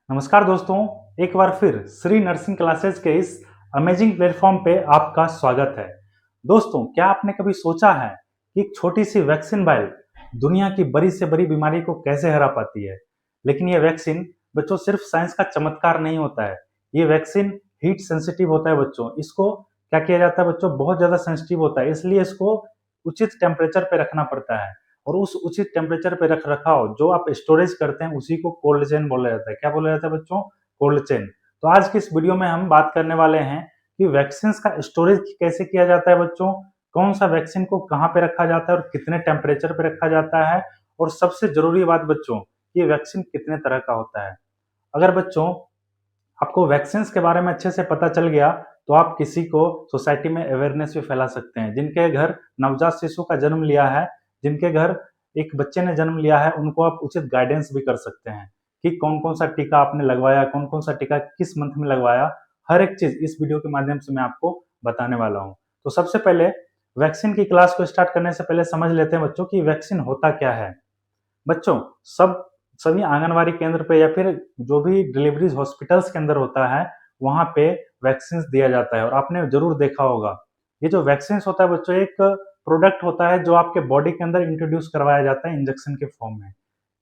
नमस्कार दोस्तों, एक बार फिर श्री नर्सिंग क्लासेस के इस अमेजिंग प्लेटफॉर्म पे आपका स्वागत है। दोस्तों, क्या आपने कभी सोचा है कि एक छोटी सी वैक्सीन वायल दुनिया की बड़ी से बड़ी बीमारी को कैसे हरा पाती है? लेकिन ये वैक्सीन बच्चों सिर्फ साइंस का चमत्कार नहीं होता है। ये वैक्सीन हीट सेंसिटिव होता है बच्चों। इसको क्या किया जाता है बच्चों, बहुत ज्यादा सेंसिटिव होता है, इसलिए इसको उचित टेम्परेचर पे रखना पड़ता है। और उस उचित टेम्परेचर पे रख रखाव जो आप स्टोरेज करते हैं उसी को कोल्ड चेन बोला जाता है। क्या बोला जाता है बच्चों? Cold chain. तो आज की इस वीडियो में हम बात करने वाले हैं कि वैक्सीन का स्टोरेज कैसे किया जाता है बच्चों, कौन सा वैक्सीन को कहाँ पे रखा जाता है और कितने टेम्परेचर पे रखा जाता है, और सबसे जरूरी बात बच्चों, ये वैक्सीन कितने तरह का होता है। अगर बच्चों आपको वैक्सीन के बारे में अच्छे से पता चल गया तो आप किसी को सोसाइटी में अवेयरनेस भी फैला सकते हैं। जिनके घर नवजात शिशु का जन्म लिया है, जिनके घर एक बच्चे ने जन्म लिया है, उनको आप उचित गाइडेंस भी कर सकते हैं कि कौन कौन सा टीका आपने लगवाया, कौन कौन सा टीका किस मंथ में लगवाया। हर एक चीज इस वीडियो के माध्यम से मैं आपको बताने वाला हूँ। तो सबसे पहले वैक्सीन की क्लास को स्टार्ट करने से पहले समझ लेते हैं बच्चों कि वैक्सीन होता क्या है। बच्चों, सभी आंगनवाड़ी केंद्र पे या फिर जो भी डिलीवरी हॉस्पिटल्स के अंदर होता है वहां पे वैक्सीन दिया जाता है। और आपने जरूर देखा होगा, ये जो वैक्सीन होता है बच्चों, एक प्रोडक्ट होता है जो आपके बॉडी के अंदर इंट्रोड्यूस करवाया जाता है इंजेक्शन के फॉर्म में।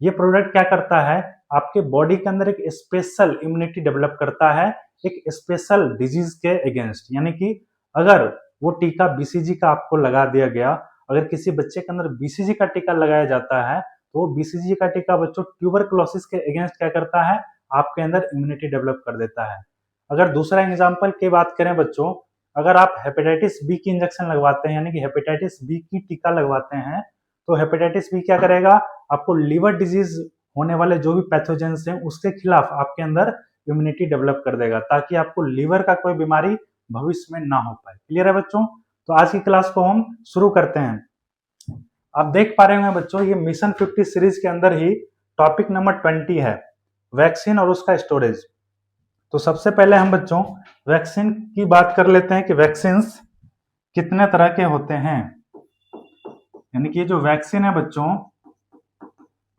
ये प्रोडक्ट क्या करता है, आपके बॉडी के अंदर एक स्पेशल इम्यूनिटी डेवलप करता है एक स्पेशल डिजीज के अगेंस्ट। यानी कि अगर वो टीका बीसीजी का आपको लगा दिया गया, अगर किसी बच्चे के अंदर बीसीजी का टीका लगाया जाता है तो बीसीजी का टीका बच्चों ट्यूबरकुलोसिस के अगेंस्ट क्या करता है, आपके अंदर इम्यूनिटी डेवलप कर देता है। अगर दूसरा एग्जांपल की बात करें बच्चों, अगर आप हेपेटाइटिस बी की इंजेक्शन लगवाते हैं, यानी कि हेपेटाइटिस बी की टीका लगवाते हैं, तो हेपेटाइटिस बी क्या करेगा, आपको लीवर डिजीज होने वाले जो भी पैथोजेंस हैं उसके खिलाफ आपके अंदर इम्यूनिटी डेवलप कर देगा, ताकि आपको लीवर का कोई बीमारी भविष्य में ना हो पाए। क्लियर है बच्चों? तो आज की क्लास को हम शुरू करते हैं। आप देख पा रहे होंगे बच्चों, ये मिशन 50 सीरीज के अंदर ही टॉपिक नंबर 20 है, वैक्सीन और उसका स्टोरेज। तो सबसे पहले हम बच्चों वैक्सीन की बात कर लेते हैं कि वैक्सीन कितने तरह के होते हैं। यानी कि ये जो वैक्सीन है बच्चों,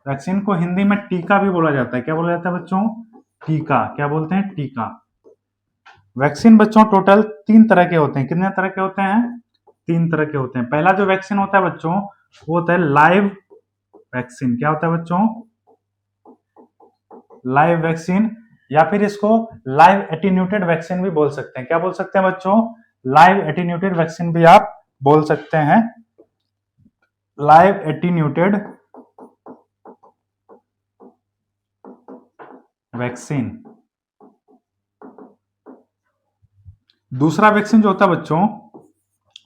वैक्सीन को हिंदी में टीका भी बोला जाता है। क्या बोला जाता है बच्चों? टीका। क्या बोलते हैं? टीका। वैक्सीन बच्चों टोटल 3 तरह के होते हैं। कितने तरह के होते हैं? 3 तरह के होते हैं। पहला जो वैक्सीन होता है बच्चों वो होता है लाइव वैक्सीन। क्या होता है बच्चों? लाइव वैक्सीन, या फिर इसको लाइव एटीन्यूटेड वैक्सीन भी बोल सकते हैं। क्या बोल सकते हैं बच्चों? लाइव एटीन्यूटेड वैक्सीन भी आप बोल सकते हैं। Live attenuated vaccine. दूसरा वैक्सीन जो होता है बच्चों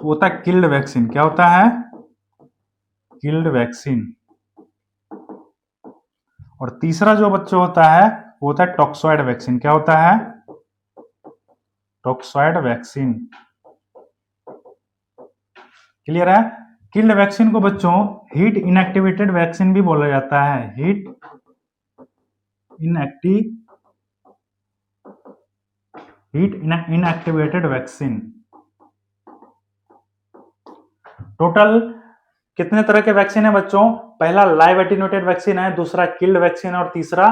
वो होता है किल्ड वैक्सीन। क्या होता है? Killed vaccine. और तीसरा जो बच्चों होता है वो होता है टॉक्सॉइड वैक्सीन। क्या होता है? Toxoid vaccine. क्लियर है? किल्ड वैक्सीन को बच्चों हीट इनएक्टिवेटेड वैक्सीन भी बोला जाता है। Heat inactivated vaccine. टोटल कितने तरह के वैक्सीन है बच्चों? पहला लाइव एटीन्यूटेड वैक्सीन है, दूसरा किल्ड वैक्सीन है और तीसरा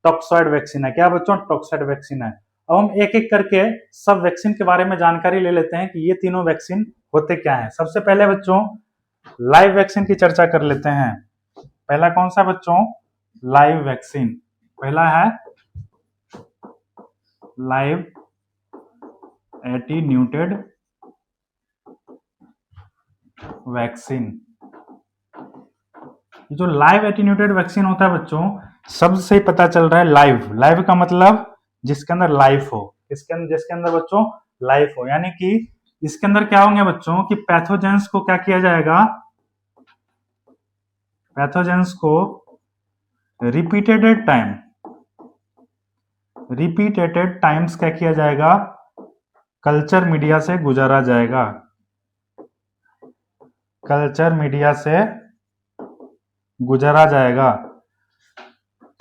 टॉक्सॉइड वैक्सीन है। क्या बच्चों? टॉक्सॉइड वैक्सीन है। अब हम एक एक करके सब वैक्सीन के बारे में जानकारी ले लेते हैं कि ये तीनों वैक्सीन होते क्या है। सबसे पहले बच्चों लाइव वैक्सीन की चर्चा कर लेते हैं। पहला कौन सा बच्चों? Live vaccine. पहला है लाइव एटीन्यूटेड वैक्सीन। जो लाइव एटीन्यूटेड वैक्सीन होता है बच्चों, शब्द से ही पता चल रहा है लाइव। लाइव का मतलब जिसके अंदर लाइफ हो, जिसके अंदर बच्चों लाइफ हो। यानी कि इसके अंदर क्या होंगे बच्चों कि पैथोजेंस को क्या किया जाएगा, पैथोजेंस को रिपीटेड टाइम्स क्या किया जाएगा, कल्चर मीडिया से गुजारा जाएगा। कल्चर मीडिया से गुजारा जाएगा।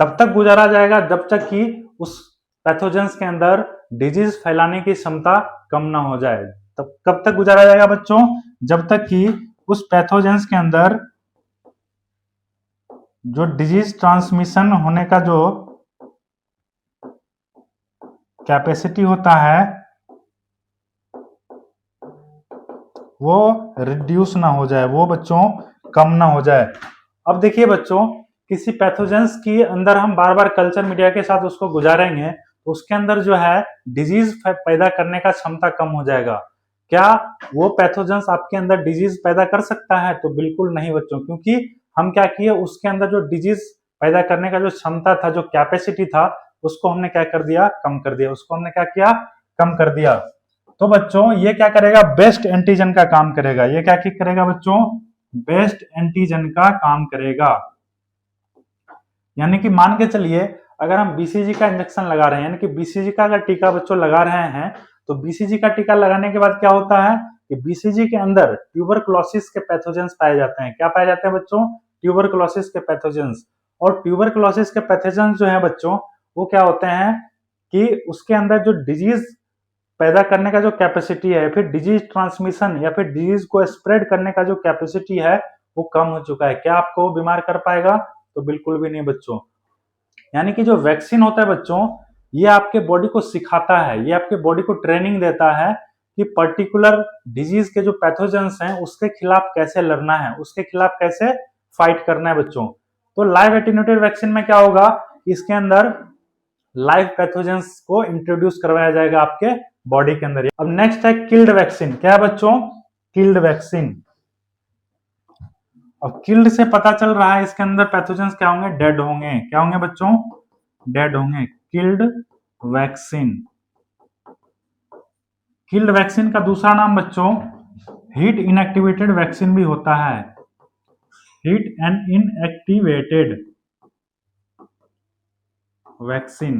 तब तक गुजारा जाएगा जब तक कि उस पैथोजेंस के अंदर डिजीज फैलाने की क्षमता कम ना हो जाए। तब कब तक गुजारा जाएगा बच्चों? जब तक कि उस पैथोजेंस के अंदर जो डिजीज ट्रांसमिशन होने का जो कैपेसिटी होता है वो रिड्यूस ना हो जाए, वो बच्चों कम ना हो जाए। अब देखिए बच्चों, किसी पैथोजेंस की अंदर हम बार बार कल्चर मीडिया के साथ उसको गुजारेंगे तो उसके अंदर जो है डिजीज पैदा करने का क्षमता कम हो जाएगा। क्या वो पैथोजेंस आपके अंदर डिजीज पैदा कर सकता है? तो बिल्कुल नहीं बच्चों, क्योंकि हम क्या किए, उसके अंदर जो डिजीज पैदा करने का जो क्षमता था, जो कैपेसिटी था, उसको हमने क्या कर दिया, कम कर दिया। उसको हमने क्या किया, कम कर दिया। तो बच्चों ये क्या करेगा, बेस्ट एंटीजन का काम करेगा। ये क्या करेगा बच्चों, बेस्ट एंटीजन का काम करेगा। यानी कि मान के चलिए, अगर हम बीसीजी का इंजेक्शन लगा रहे हैं, यानी कि बीसीजी का अगर टीका बच्चों लगा रहे हैं, तो बीसीजी का टीका लगाने के बाद क्या होता है कि बीसीजी के अंदर ट्यूबरकुलोसिस के पैथोजेंस पाए जाते हैं। क्या पाए जाते हैं बच्चों, ट्यूबरकुलोसिस के पैथोजेंस। और ट्यूबरकुलोसिस के पैथोजेंस जो है बच्चों, वो क्या होते हैं कि उसके अंदर जो डिजीज पैदा करने का जो कैपेसिटी है, फिर डिजीज ट्रांसमिशन या फिर डिजीज को स्प्रेड करने का जो कैपेसिटी है, वो कम हो चुका है। क्या आपको बीमार कर पाएगा? तो बिल्कुल भी नहीं बच्चों। यानी कि जो वैक्सीन होता है बच्चों, ये आपके बॉडी को सिखाता है, ये आपके बॉडी को ट्रेनिंग देता है कि पर्टिकुलर डिजीज के जो पैथोजेंस हैं उसके खिलाफ कैसे लड़ना है, उसके खिलाफ कैसे फाइट करना है बच्चों। तो लाइव एटेन्यूएटेड वैक्सीन में क्या होगा, इसके अंदर लाइव पैथोजेंस को इंट्रोड्यूस करवाया जाएगा आपके बॉडी के अंदर। अब नेक्स्ट है किल्ड वैक्सीन। क्या है बच्चों, किल्ड वैक्सीन। अब किल्ड से पता चल रहा है इसके अंदर पैथोजेंस क्या होंगे, डेड होंगे। क्या होंगे बच्चों, डेड होंगे। Killed vaccine. किल्ड वैक्सीन का दूसरा नाम बच्चों हीट इनएक्टिवेटेड वैक्सीन भी होता है। Heat and inactivated vaccine.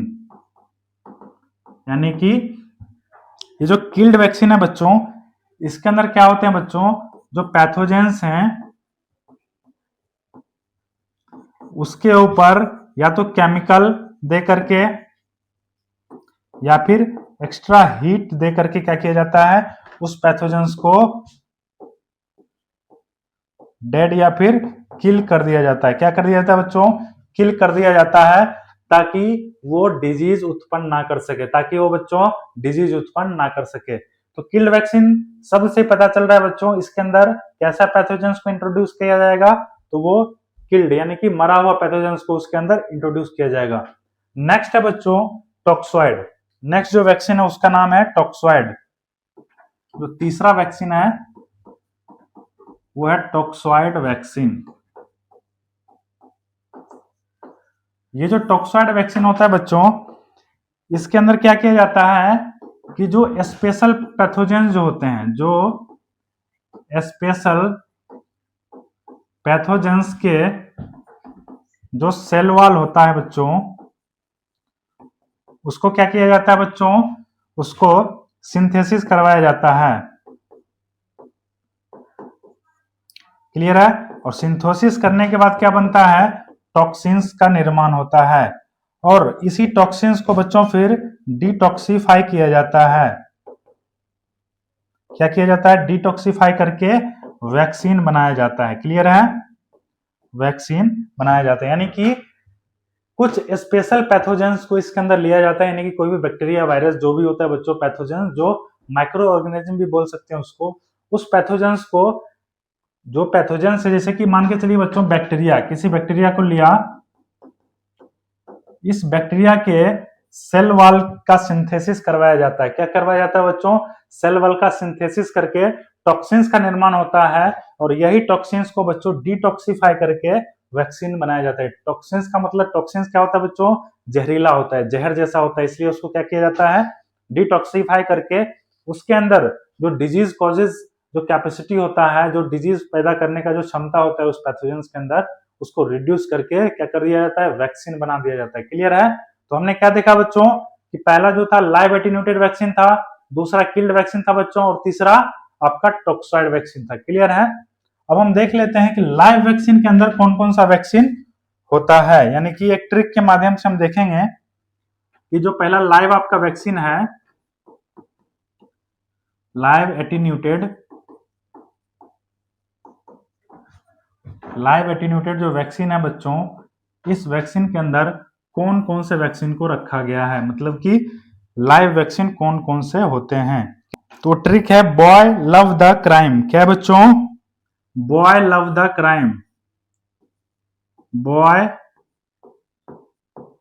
यानी कि ये जो किल्ड वैक्सीन है बच्चों, इसके अंदर क्या होते हैं बच्चों, जो पैथोजेंस हैं उसके ऊपर या तो केमिकल दे करके या फिर एक्स्ट्रा हीट दे करके क्या किया जाता है, उस पैथोजेंस को डेड या फिर किल कर दिया जाता है। क्या कर दिया जाता है बच्चों, किल कर दिया जाता है, ताकि वो डिजीज उत्पन्न ना कर सके, ताकि वो बच्चों डिजीज उत्पन्न ना कर सके। तो किल्ड वैक्सीन सबसे पता चल रहा है बच्चों, इसके अंदर कैसा पैथोजेंस को इंट्रोड्यूस किया जाएगा, तो वो किल्ड यानी कि मरा हुआ पैथोजेंस को उसके अंदर इंट्रोड्यूस किया जाएगा। नेक्स्ट है बच्चों टॉक्सॉइड। नेक्स्ट जो वैक्सीन है उसका नाम है टॉक्सॉइड। जो तीसरा वैक्सीन है वो है टॉक्सॉइड वैक्सीन। ये जो टॉक्सॉइड वैक्सीन होता है बच्चों, इसके अंदर क्या किया जाता है कि जो स्पेशल पैथोजेन जो होते हैं, जो स्पेशल पैथोजेंस के जो सेल वॉल होता है बच्चों, उसको क्या किया जाता है बच्चों, उसको सिंथेसिस करवाया जाता है। क्लियर है? और सिंथेसिस करने के बाद क्या बनता है, टॉक्सिन्स का निर्माण होता है। और इसी टॉक्सिन्स को बच्चों फिर डिटॉक्सिफाई किया जाता है। क्या किया जाता है, डिटॉक्सिफाई करके वैक्सीन बनाया जाता है। क्लियर है? वैक्सीन बनाया जाता है। यानी कि कुछ स्पेशल पैथोजेंस को इसके अंदर लिया जाता है, यानी कि कोई भी बैक्टीरिया, वायरस, जो भी होता है बच्चों पैथोजेंस, जो माइक्रो ऑर्गेनिज्म भी बोल सकते हैं उसको, उस पैथोजेंस को, जो पैथोजेंस है, जैसे कि मान के चलिए बच्चों बैक्टीरिया, किसी बैक्टीरिया को लिया, इस बैक्टीरिया के सेल वॉल का सिंथेसिस करवाया जाता है। क्या करवाया जाता है बच्चों, सेल वॉल का सिंथेसिस करके टॉक्सिन्स का निर्माण होता है, और यही टॉक्सिन्स को बच्चों डिटॉक्सिफाई करके वैक्सीन बनाया जाता है। टॉक्सिन्स का मतलब, टॉक्सिन्स क्या होता है बच्चों, जहरीला होता है, जहर जैसा होता है, इसलिए उसको क्या किया जाता है, डिटॉक्सिफाई करके उसके अंदर जो डिजीज कॉजेज जो कैपेसिटी होता है, जो डिजीज पैदा करने का जो क्षमता होता है उस पैथोजेंस के अंदर, उसको रिड्यूस करके क्या कर दिया जाता है, वैक्सीन बना दिया जाता है। क्लियर है? तो हमने क्या देखा बच्चों कि पहला जो था लाइव एटेन्यूएटेड वैक्सीन था, दूसरा किल्ड वैक्सीन था बच्चों, और तीसरा आपका टॉक्सॉइड वैक्सीन था। क्लियर है? अब हम देख लेते हैं कि लाइव वैक्सीन के अंदर कौन कौन सा वैक्सीन होता है। यानी कि एक ट्रिक के माध्यम से हम देखेंगे कि जो पहला लाइव आपका वैक्सीन है, लाइव एटीन्यूएटेड जो वैक्सीन है बच्चों, इस वैक्सीन के अंदर कौन कौन से वैक्सीन को रखा गया है, मतलब कि लाइव वैक्सीन कौन कौन से होते हैं? तो ट्रिक है बॉय लव द क्राइम। क्या है बच्चों? Boy love the crime. Boy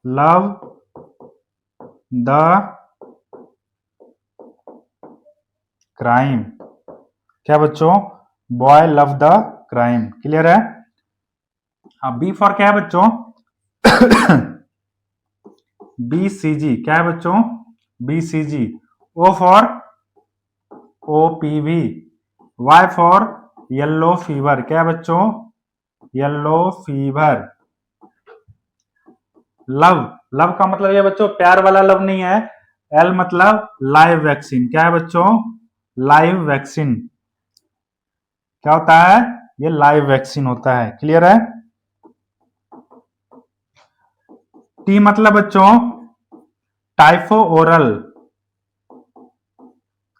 love the crime. क्या बच्चों? Boy love the crime. Clear है? हाँ, बी फॉर क्या है बच्चों? BCG। क्या है बच्चों? BCG। O for OPV। Y for yellow fever. क्या है बच्चों? Yellow fever. लव, लव का मतलब ये बच्चों प्यार वाला लव नहीं है। L मतलब लाइव वैक्सीन। क्या है बच्चों? Live vaccine. क्या होता है? ये लाइव वैक्सीन होता है। क्लियर है? T मतलब बच्चों टाइफो ओरल।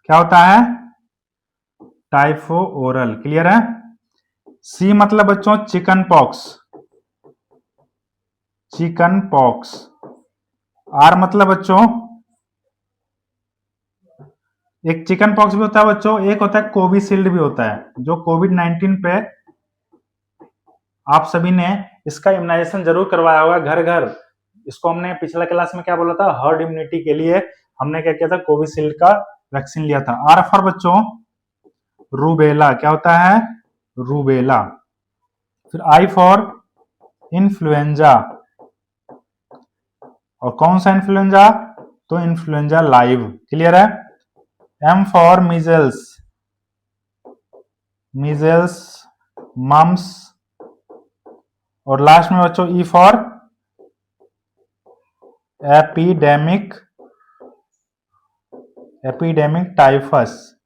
क्या होता है? टाइफो ओरल। क्लियर है? C मतलब बच्चों chicken pox. Chicken pox. R मतलब बच्चों एक चिकन पॉक्स भी होता है बच्चों, एक होता है कोविशील्ड भी होता है, जो कोविड-19 पे आप सभी ने इसका इम्यूनाइजेशन जरूर करवाया होगा घर घर। इसको हमने पिछला क्लास में क्या बोला था? हर्ड इम्यूनिटी के लिए हमने क्या किया था? कोविशील्ड का वैक्सीन लिया था। आर फॉर बच्चों रूबेला। क्या होता है? रूबेला। फिर आई फॉर इन्फ्लुएंजा। और कौन सा इन्फ्लुएंजा? तो इन्फ्लुएंजा लाइव। क्लियर है? M for measles. Measles, mumps. और लास्ट में बच्चों E for epidemic. Epidemic typhus.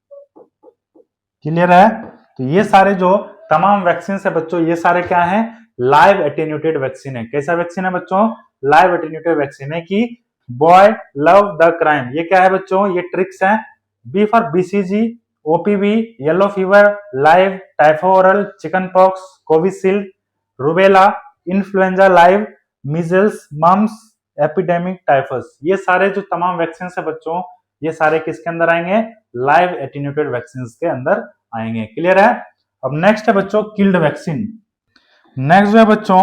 Clear है? तो ये सारे जो तमाम वैक्सीन है बच्चों, ये सारे क्या है? लाइव एटेन्यूटेड वैक्सीन है। कैसा वैक्सीन है बच्चों? लाइव एटेन्यूटेड वैक्सीन है। कि बॉय लव द क्राइम, ये क्या है बच्चों? ये ट्रिक्स है। B for BCG, OPV, yellow fever, live, typhoral, chicken pox, Covishield, rubella, influenza live, measles, mumps, epidemic typhus. ये सारे जो तमाम वैक्सीन है बच्चों, ये सारे किसके अंदर आएंगे? लाइव एटेन्यूटेड वैक्सीन के अंदर आएंगे। क्लियर है? अब नेक्स्ट है बच्चों किल्ड वैक्सीन। नेक्स्ट जो है बच्चों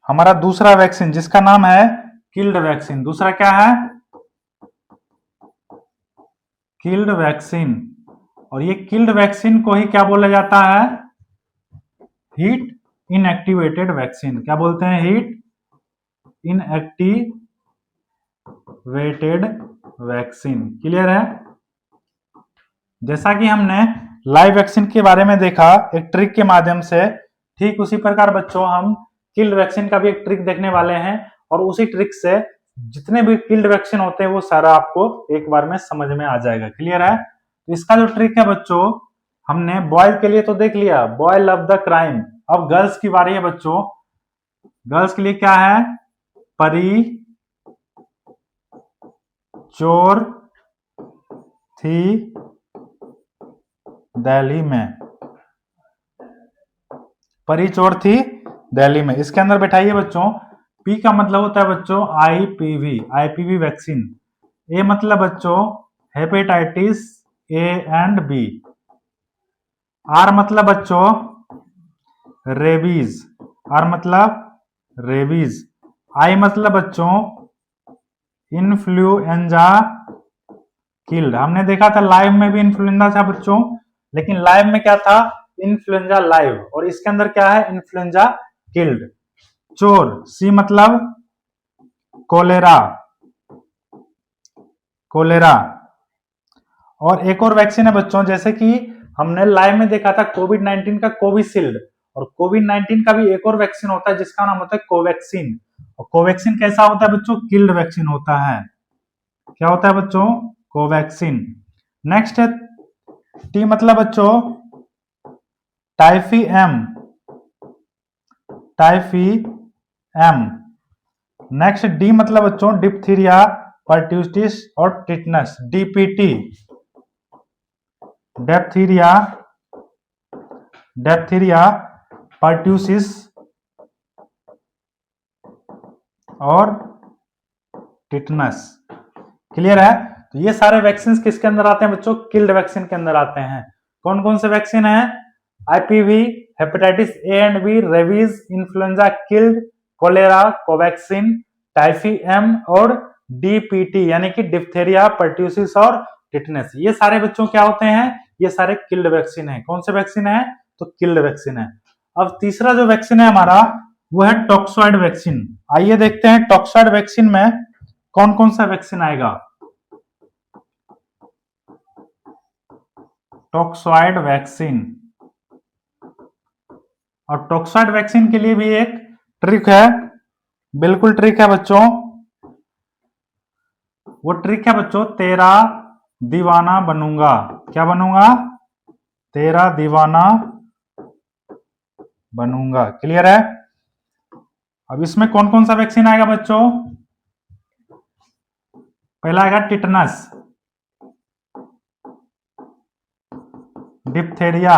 हमारा दूसरा वैक्सीन, जिसका नाम है किल्ड वैक्सीन। दूसरा क्या है? Killed vaccine. और ये किल्ड वैक्सीन को ही क्या बोला जाता है? Heat inactivated vaccine. क्या बोलते हैं? Heat inactivated vaccine. क्लियर है? जैसा कि हमने लाइव वैक्सीन के बारे में देखा एक ट्रिक के माध्यम से, ठीक उसी प्रकार बच्चों हम किल्ड वैक्सीन का भी एक ट्रिक देखने वाले हैं। और उसी ट्रिक से जितने भी किल्ड वैक्सीन होते हैं वो सारा आपको एक बार में समझ में आ जाएगा। क्लियर है? तो इसका जो ट्रिक है बच्चों, हमने बॉयज के लिए तो देख लिया, बॉय लव द क्राइम। अब गर्ल्स की बारी है बच्चों। गर्ल्स के लिए क्या है? परी चोर थी दिल्ली में। परी चोर थी दिल्ली में। इसके अंदर बैठाइए बच्चों। पी का मतलब होता है बच्चों आईपीवी वैक्सीन। ए मतलब बच्चों hepatitis A and B। R मतलब बच्चों रेबीज। आर मतलब रेबीज। आई मतलब बच्चों इन्फ्लुएंजा किल्ड। हमने देखा था लाइव में भी इन्फ्लुएंजा था बच्चों, लेकिन लाइव में क्या था? Influenza live. और इसके अंदर क्या है? Influenza killed. चोर सी मतलब कोलेरा। कोलेरा। और एक और वैक्सीन है बच्चों, जैसे कि हमने लाइव में देखा था कोविड-19 का कोविशील्ड, और कोविड-19 का भी एक और वैक्सीन होता है जिसका नाम होता है कोवैक्सीन। और कोवैक्सीन कैसा होता है बच्चों? किल्ड वैक्सीन होता है। क्या होता है बच्चों? कोवैक्सीन। नेक्स्ट है टी मतलब बच्चों typhi M. Typhi M. Next D मतलब बच्चों डिप्थीरिया, पर्ट्यूसिस और टिटनस, DPT। डेप्थीरिया, पर्ट्यूसिस और टिटनस। क्लियर है? तो ये सारे वैक्सीन किसके अंदर आते हैं बच्चों? किल्ड वैक्सीन के अंदर आते हैं। कौन कौन से वैक्सीन है? IPV, hepatitis A and B, rabies, influenza, killed, cholera, Covaxin, typhi M और डीपीटी यानी कि डिप्थेरिया, पर्ट्यूसिस और टिटनेस। ये सारे बच्चों क्या होते हैं? ये सारे किल्ड वैक्सीन है। कौन से वैक्सीन है? तो किल्ड वैक्सीन है। अब तीसरा जो वैक्सीन है हमारा वो है टॉक्सॉइड वैक्सीन। आइए देखते हैं टॉक्सॉइड वैक्सीन में कौन कौन सा वैक्सीन आएगा। टॉक्सॉइड वैक्सीन, और टॉक्सॉइड वैक्सीन के लिए भी एक ट्रिक है, बिल्कुल ट्रिक है बच्चों। वो ट्रिक है बच्चों, तेरा दीवाना बनूंगा। क्या बनूंगा? तेरा दीवाना बनूंगा। क्लियर है? अब इसमें कौन कौन सा वैक्सीन आएगा बच्चों? पहला आएगा टिटनस, डिप्थेरिया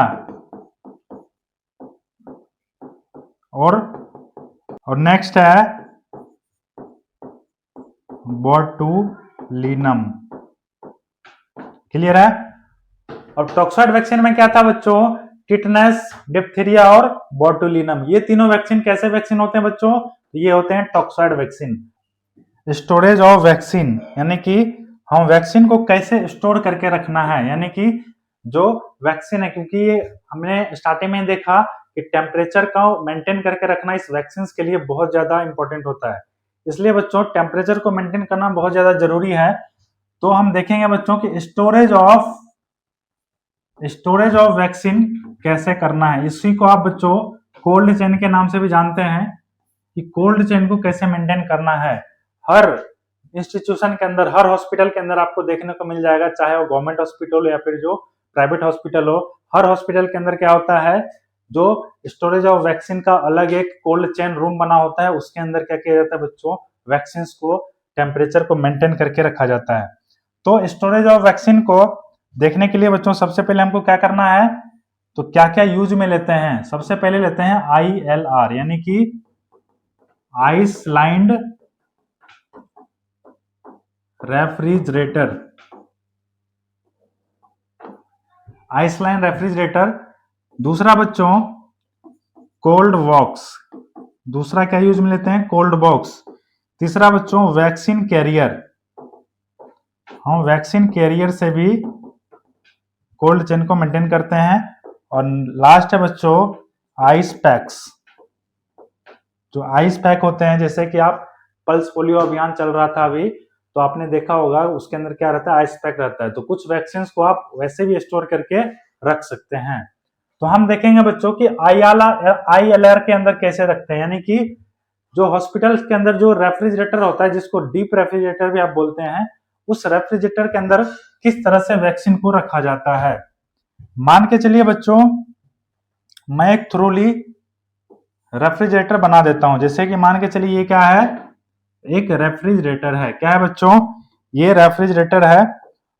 और नेक्स्ट है बोटुलिनम। क्लियर है? और टॉक्सॉइड वैक्सीन में क्या था बच्चों? टिटनस, डिप्थीरिया और बोटुलिनम। ये तीनों वैक्सीन कैसे वैक्सीन होते हैं बच्चों? ये होते हैं toxoid vaccine. Storage of vaccine यानी कि हम वैक्सीन को कैसे स्टोर करके रखना है, यानी कि जो वैक्सीन है, क्योंकि ये हमने स्टार्टिंग में देखा कि टेम्परेचर का मेंटेन करके रखना इस वैक्सीन के लिए बहुत ज्यादा इंपॉर्टेंट होता है। इसलिए बच्चों टेम्परेचर को मेंटेन करना बहुत ज्यादा जरूरी है। तो हम देखेंगे बच्चों की स्टोरेज ऑफ वैक्सीन कैसे करना है। इसी को आप बच्चों कोल्ड चेन के नाम से भी जानते हैं कि कोल्ड चेन को कैसे मेंटेन करना है। हर इंस्टीट्यूशन के अंदर, हर हॉस्पिटल के अंदर आपको देखने को मिल जाएगा, चाहे वो गवर्नमेंट हॉस्पिटल हो या फिर जो प्राइवेट हॉस्पिटल हो, हर हॉस्पिटल के अंदर क्या होता है, जो स्टोरेज ऑफ वैक्सीन का अलग एक कोल्ड चेन रूम बना होता है। उसके अंदर क्या किया जाता है बच्चों? वैक्सीन को टेम्परेचर को मेंटेन करके रखा जाता है। तो स्टोरेज ऑफ वैक्सीन को देखने के लिए बच्चों सबसे पहले हमको क्या करना है, तो क्या क्या यूज में लेते हैं। सबसे पहले लेते हैं ILR यानी कि आइसलैंड रेफ्रिजरेटर। Iceland refrigerator. दूसरा बच्चों कोल्ड बॉक्स। दूसरा क्या यूज में लेते हैं? Cold box. तीसरा बच्चों वैक्सीन कैरियर। हम वैक्सीन कैरियर से भी कोल्ड चेन को मेंटेन करते हैं। और लास्ट है बच्चों आइस पैक्स। जो आइस पैक होते हैं, जैसे कि आप पल्स पोलियो अभियान चल रहा था अभी, तो आपने देखा होगा उसके अंदर क्या रहता है? आइस पैक रहता है। तो कुछ वैक्सीन को आप वैसे भी स्टोर करके रख सकते हैं। तो हम देखेंगे बच्चों कि ILR के अंदर कैसे रखते हैं, यानी कि जो हॉस्पिटल के अंदर जो रेफ्रिजरेटर होता है, जिसको डीप रेफ्रिजरेटर भी आप बोलते हैं, उस रेफ्रिजरेटर के अंदर किस तरह से वैक्सीन को रखा जाता है। मान के चलिए बच्चों मैं एक थ्रूली रेफ्रिजरेटर बना देता हूं। जैसे कि मान के चलिए ये क्या है? एक रेफ्रिजरेटर है। क्या है बच्चों? ये रेफ्रिजरेटर है।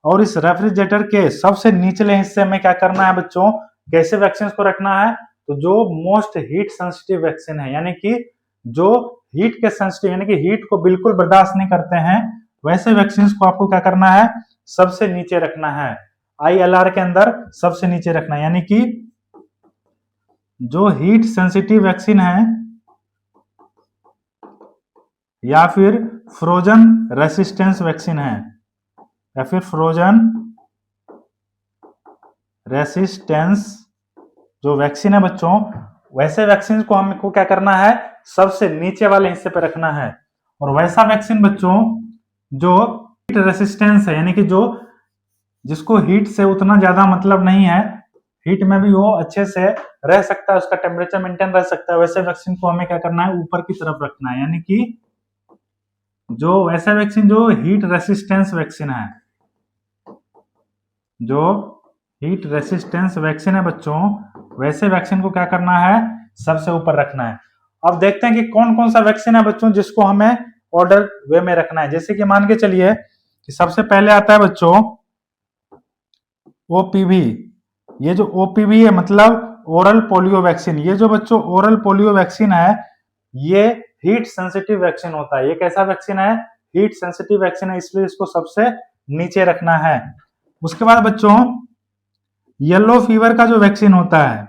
और इस रेफ्रिजरेटर के सबसे निचले हिस्से में क्या करना है बच्चों? कैसे वैक्सीन को रखना है? तो जो मोस्ट हीट सेंसिटिव वैक्सीन है, यानी कि जो हीट के सेंसिटिव, यानी कि हीट को बिल्कुल बर्दाश्त नहीं करते हैं, वैसे वैक्सीन को आपको क्या करना है? सबसे नीचे रखना है। ILR के अंदर सबसे नीचे रखना है, यानी कि जो हीट सेंसिटिव वैक्सीन है या फिर फ्रोजन रेसिस्टेंस वैक्सीन है, या फिर फ्रोजन रेसिस्टेंस जो वैक्सीन है बच्चों, वैसे वैक्सीन को हमको क्या करना है? सबसे नीचे वाले हिस्से पे रखना है। और वैसा वैक्सीन बच्चों जो हीट रेसिस्टेंस है, यानी कि जो जिसको हीट से उतना ज्यादा मतलब नहीं है, हीट में भी वो अच्छे से रह सकता है, उसका टेम्परेचर मेंटेन रह सकता है, वैसे वैक्सीन को हमें क्या करना है? ऊपर की तरफ रखना है। यानी कि जो वैसे वैक्सीन जो हीट रेसिस्टेंस वैक्सीन है, जो हीट रेसिस्टेंस वैक्सीन है बच्चों, वैसे वैक्सीन को क्या करना है? सबसे ऊपर रखना है। अब देखते हैं कि कौन कौन सा वैक्सीन है बच्चों जिसको हमें ऑर्डर वे में रखना है। जैसे कि मान के चलिए कि सबसे पहले आता है बच्चों OPV। ये जो OPV है मतलब ओरल पोलियो वैक्सीन। ये जो बच्चों ओरल पोलियो वैक्सीन है, ये हीट सेंसिटिव वैक्सीन होता है। ये कैसा वैक्सीन है? हीट सेंसिटिव वैक्सीन है, इसलिए इसको सबसे नीचे रखना है। उसके बाद बच्चों येलो फीवर का जो वैक्सीन होता है,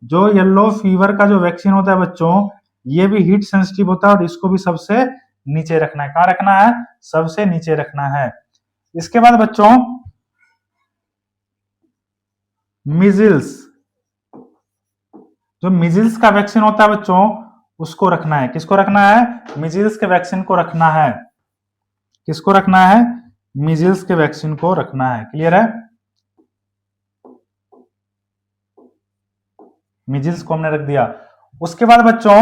जो येलो फीवर का जो वैक्सीन होता है बच्चों, ये भी हीट सेंसिटिव होता है और इसको भी सबसे नीचे रखना है। कहां रखना है? सबसे नीचे रखना है। इसके बाद बच्चों मीजल्स, जो मीजल्स का वैक्सीन होता है बच्चों, उसको रखना है। किसको रखना है? मीजल्स के वैक्सीन को रखना है। किसको रखना है? मीजल्स के वैक्सीन को रखना है। क्लियर है? मीजल्स को हमने रख दिया। उसके बाद बच्चों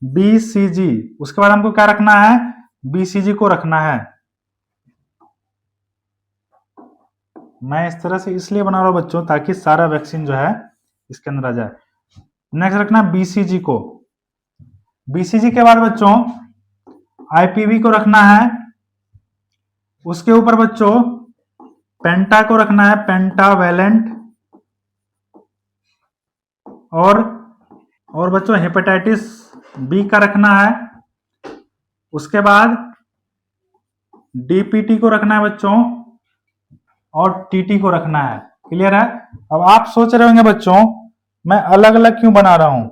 बीसीजी, उसके बाद हमको क्या रखना है? बीसीजी को रखना है। मैं इस तरह से इसलिए बना रहा हूं बच्चों ताकि सारा वैक्सीन जो है इसके अंदर आ जाए। नेक्स्ट रखना बीसीजी को। बीसीजी के बाद बच्चों आईपीवी को रखना है। उसके ऊपर बच्चों पेंटा को रखना है, पेंटावैलेंट। और बच्चों हेपेटाइटिस बी का रखना है। उसके बाद डीपीटी को रखना है बच्चों और टीटी को रखना है। क्लियर है? अब आप सोच रहे होंगे बच्चों मैं अलग अलग क्यों बना रहा हूं?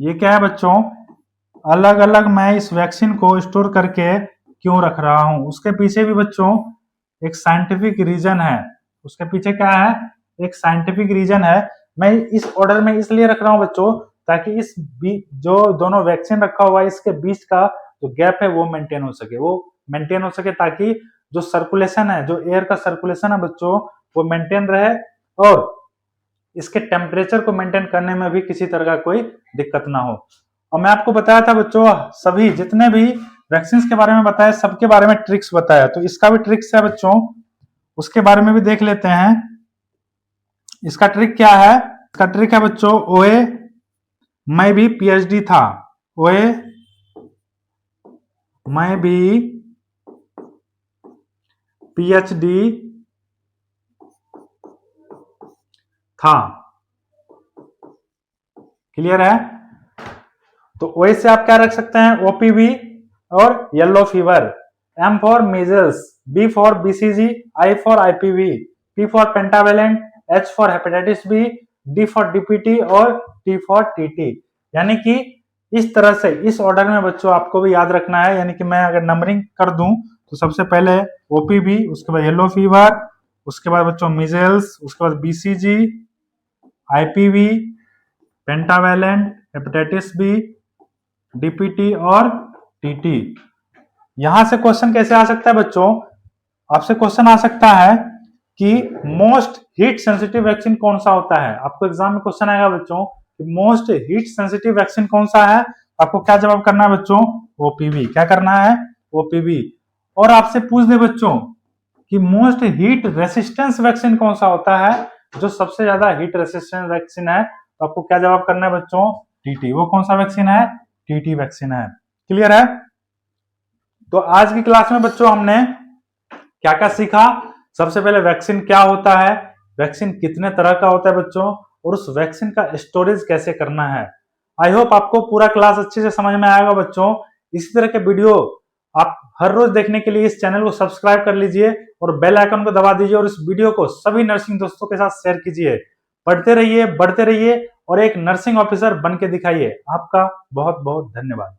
ये क्या है बच्चों? अलग अलग मैं इस वैक्सीन को स्टोर करके क्यों रख रहा हूं? उसके पीछे भी बच्चों एक साइंटिफिक रीजन है। उसके पीछे क्या है? एक साइंटिफिक रीजन है। मैं इस ऑर्डर में इसलिए रख रहा हूं बच्चों ताकि इस जो दोनों वैक्सीन रखा हुआ है इसके बीच का जो गैप है वो मेंटेन हो सके, ताकि जो सर्कुलेशन है, जो एयर का सर्कुलेशन है बच्चों, वो मेंटेन रहे और इसके टेम्परेचर को मेंटेन करने में भी किसी तरह का कोई दिक्कत ना हो। और मैं आपको बताया था बच्चों सभी जितने भी वैक्सीन के बारे में बताया सबके बारे में ट्रिक्स बताया, तो इसका भी ट्रिक्स है बच्चों, उसके बारे में भी देख लेते हैं। इसका ट्रिक क्या है? इसका ट्रिक है बच्चों ओए मैं भी पीएचडी था। ओए मैं भी पीएचडी था। क्लियर है? तो ओए से आप क्या रख सकते हैं? ओपीवी और yellow fever. M for measles, B for BCG, I for IPV, P for pentavalent, H for hepatitis B, D for DPT और टी फॉर टीटी। यानी कि इस तरह से इस ऑर्डर में बच्चों आपको भी याद रखना है। यानी कि मैं अगर नंबरिंग कर दूं तो सबसे पहले ओपीवी, उसके बाद येलो फीवर, उसके बाद बच्चों मीजल्स, उसके बाद BCG, IPV, pentavalent, hepatitis B, DPT और टीटी। यहां से क्वेश्चन कैसे आ सकता है बच्चों? आपसे क्वेश्चन आ सकता है कि मोस्ट हीट सेंसिटिव वैक्सीन कौन सा होता है। आपको एग्जाम में क्वेश्चन आएगा बच्चों कि मोस्ट हीट सेंसिटिव वैक्सीन कौन सा है। आपको क्या जवाब करना है बच्चों? ओपीवी। क्या करना है? ओपीवी। और आपसे पूछ दे बच्चों कि मोस्ट हीट रेसिस्टेंस वैक्सीन कौन सा होता है, जो सबसे ज्यादा हीट रेसिस्टेंस वैक्सीन है, तो आपको क्या जवाब करना है बच्चों? टीटी। वो कौन सा वैक्सीन है? टीटी वैक्सीन है। क्लियर है? तो आज की क्लास में बच्चों हमने क्या क्या सीखा? सबसे पहले वैक्सीन क्या होता है, वैक्सीन कितने तरह का होता है बच्चों, और उस वैक्सीन का स्टोरेज कैसे करना है। आई होप आपको पूरा क्लास अच्छे से समझ में आएगा बच्चों। इसी तरह के वीडियो आप हर रोज देखने के लिए इस चैनल को सब्सक्राइब कर लीजिए और बेल आइकन को दबा दीजिए और इस वीडियो को सभी नर्सिंग दोस्तों के साथ शेयर कीजिए। पढ़ते रहिए, बढ़ते रहिए और एक नर्सिंग ऑफिसर बन के दिखाइए। आपका बहुत बहुत धन्यवाद।